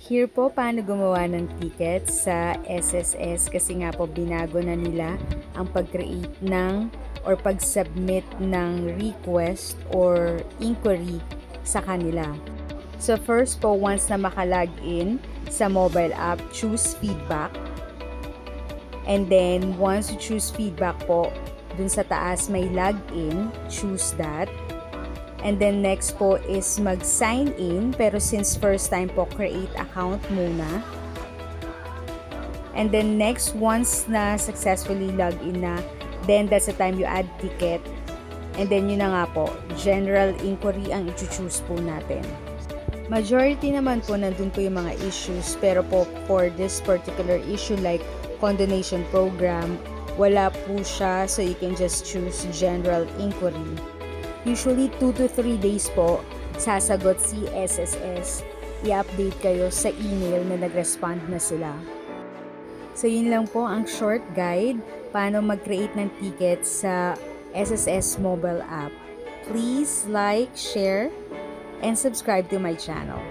Here po paano gumawa ng ticket sa SSS kasi nga po binago na nila ang pag-create ng or pag-submit ng request or inquiry sa kanila. So first po, once na makalagin sa mobile app, choose feedback. And then once you choose feedback po, dun sa taas may login, choose that. And then next po is mag-sign in, pero since first time po, create account muna. And then next, once na successfully log in na, then that's the time you add ticket. And then yun na nga po, general inquiry ang i-choose po natin. Majority naman po nandun po yung mga issues, pero po for this particular issue like condonation program, wala po siya, so you can just choose general inquiry. Usually 2 to 3 days po, sasagot si SSS. I-update kayo sa email na nag-respond na sila. So yun lang po ang short guide paano mag-create ng ticket sa SSS mobile app. Please like, share, and subscribe to my channel.